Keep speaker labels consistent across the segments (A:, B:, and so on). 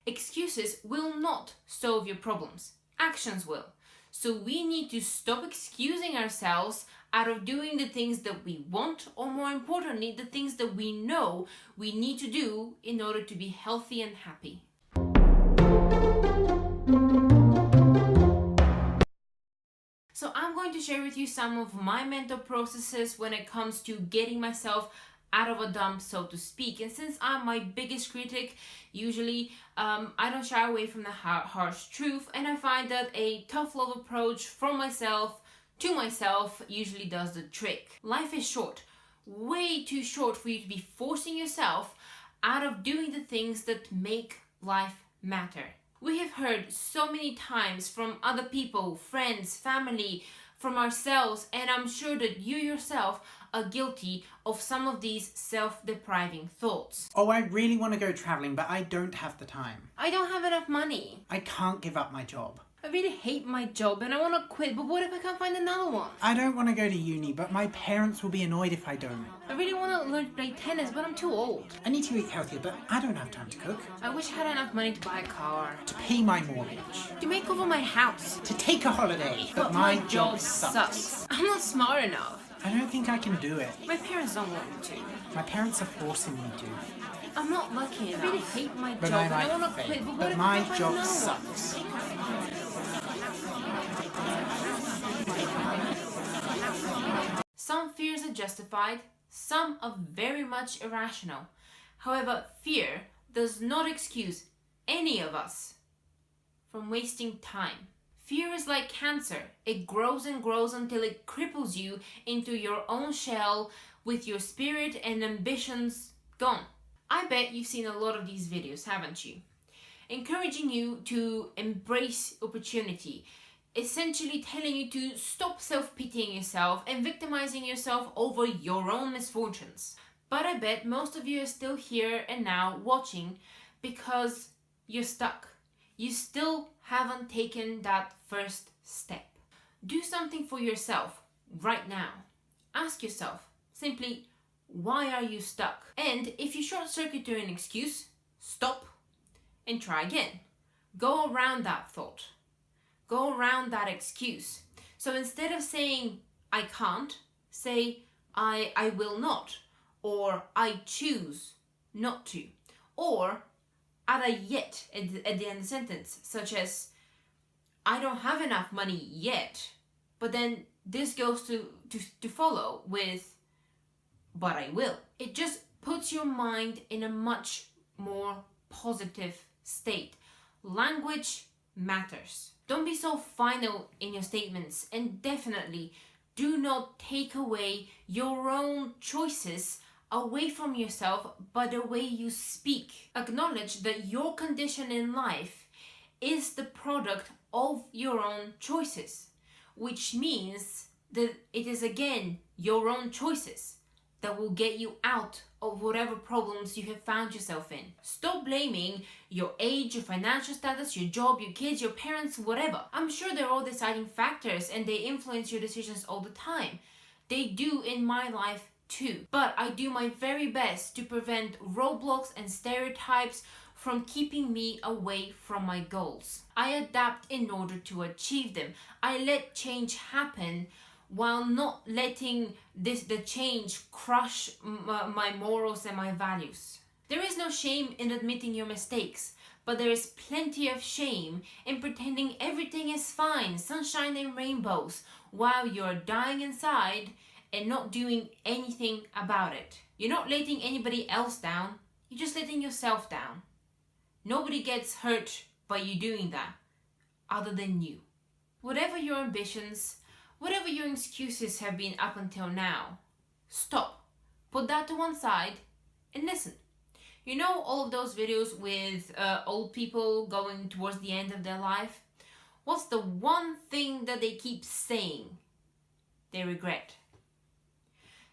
A: Excuses will not solve your problems. Actions will. So we need to stop excusing ourselves out of doing the things that we want, or more importantly, the things that we know we need to do in order to be healthy and happy. So I'm going to share with you some of my mental processes when it comes to getting myself out of a dump, so to speak. And since I'm my biggest critic, usually I don't shy away from the harsh truth, and I find that a tough love approach from myself to myself usually does the trick. Life is short, way too short for you to be forcing yourself out of doing the things that make life matter. We have heard so many times from other people, friends, family, from ourselves, and I'm sure that you yourself are guilty of some of these self-depriving thoughts.
B: Oh, I really want to go travelling, but I don't have the time.
A: I don't have enough money.
B: I can't give up my job.
A: I really hate my job and I want to quit, but what if I can't find another one?
B: I don't want to go to uni, but my parents will be annoyed if I don't.
A: I really want to learn to play tennis, but I'm too old.
B: I need to eat healthier, but I don't have time to cook.
A: I wish I had enough money to buy a car.
B: To pay my mortgage.
A: To make over my house.
B: To take a holiday. But my job sucks.
A: I'm not smart enough.
B: I don't think I can do it.
A: My parents don't want me to.
B: My parents are forcing me to.
A: I'm not lucky enough. I really hate my
B: But
A: job
B: I like
A: and I want to
B: fame.
A: quit,
B: But my job sucks.
A: Some fears are justified, some are very much irrational. However, fear does not excuse any of us from wasting time. Fear is like cancer. It grows and grows until it cripples you into your own shell with your spirit and ambitions gone. I bet you've seen a lot of these videos, haven't you? Encouraging you to embrace opportunity, essentially telling you to stop self-pitying yourself and victimizing yourself over your own misfortunes. But I bet most of you are still here and now watching because you're stuck. You still haven't taken that first step. Do something for yourself right now. Ask yourself simply, why are you stuck? And if you short circuit to an excuse, stop and try again. Go around that thought. Go around that excuse. So instead of saying, I can't, say, I will not, or I choose not to, or add a yet at the end of the sentence, such as, I don't have enough money yet, but then this goes to follow with, but I will. It just puts your mind in a much more positive state. Language matters. Don't be so final in your statements, and definitely do not take away your own choices away from yourself by the way you speak. Acknowledge that your condition in life is the product of your own choices, which means that it is again your own choices that will get you out of whatever problems you have found yourself in. Stop blaming your age, your financial status, your job, your kids, your parents, whatever. I'm sure they're all deciding factors and they influence your decisions all the time. They do in my life too. But I do my very best to prevent roadblocks and stereotypes from keeping me away from my goals. I adapt in order to achieve them. I let change happen while not letting the change crush my morals and my values. There is no shame in admitting your mistakes, but there is plenty of shame in pretending everything is fine, sunshine and rainbows, while you're dying inside and not doing anything about it. You're not letting anybody else down, you're just letting yourself down. Nobody gets hurt by you doing that, other than you. Whatever your ambitions, whatever your excuses have been up until now, stop, put that to one side and listen. You know all of those videos with old people going towards the end of their life? What's the one thing that they keep saying? They regret.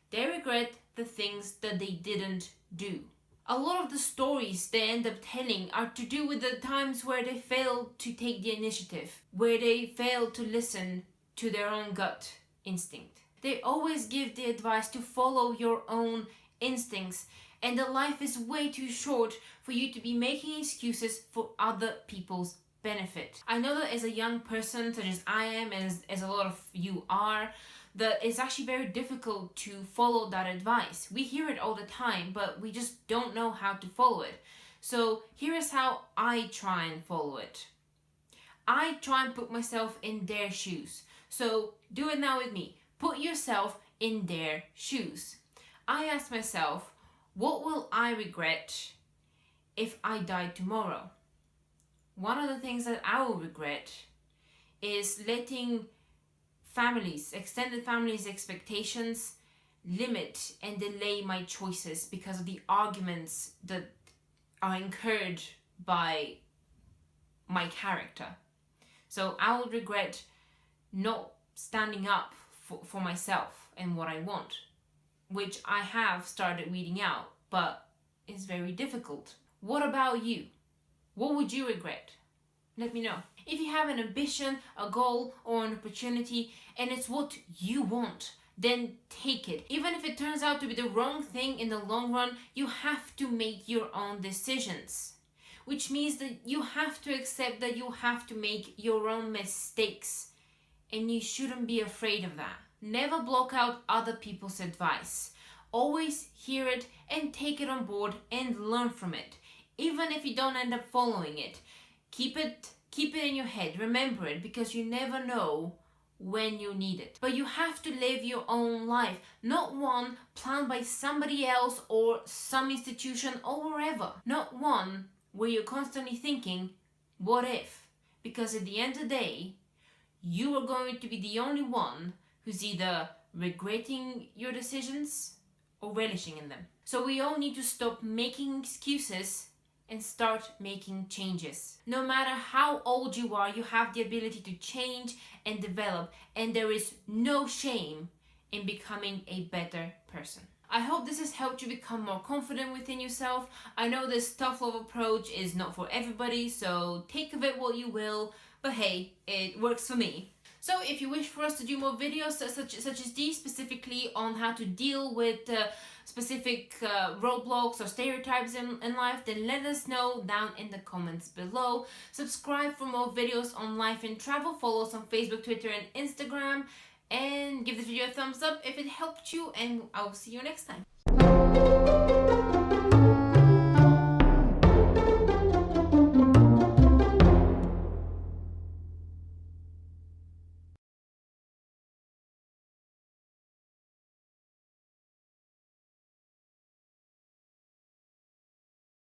A: They regret the things that they didn't do. A lot of the stories they end up telling are to do with the times where they failed to take the initiative, where they failed to listen to their own gut instinct. They always give the advice to follow your own instincts And the life is way too short for you to be making excuses for other people's benefit. I know that as a young person, such as I am, as a lot of you are, that it's actually very difficult to follow that advice. We hear it all the time, but we just don't know how to follow it. So here is how I try and follow it. I try and put myself in their shoes. So do it now with me. Put yourself in their shoes. I ask myself, what will I regret if I die tomorrow? One of the things that I will regret is letting families, extended families' expectations limit and delay my choices because of the arguments that are incurred by my character. So I will regret not standing up for myself and what I want, which I have started weeding out, but it's very difficult. What about you? What would you regret? Let me know. If you have an ambition, a goal, or an opportunity, and it's what you want, then take it. Even if it turns out to be the wrong thing in the long run, you have to make your own decisions. Which means that you have to accept that you have to make your own mistakes. And you shouldn't be afraid of that. Never block out other people's advice. Always hear it and take it on board and learn from it. Even if you don't end up following it, keep it in your head. Remember it, because you never know when you need it. But you have to live your own life, not one planned by somebody else or some institution or wherever. Not one where you're constantly thinking, what if? Because at the end of the day, you are going to be the only one who's either regretting your decisions or relishing in them. So we all need to stop making excuses and start making changes. No matter how old you are, you have the ability to change and develop, and there is no shame in becoming a better person. I hope this has helped you become more confident within yourself. I know this tough love approach is not for everybody, so take of it what you will, but hey, it works for me. So if you wish for us to do more videos such as these, specifically on how to deal with specific roadblocks or stereotypes in life, then let us know down in the comments below. Subscribe for more videos on life and travel. Follow us on Facebook, Twitter and Instagram. And give this video a thumbs up if it helped you, and I will see you next time.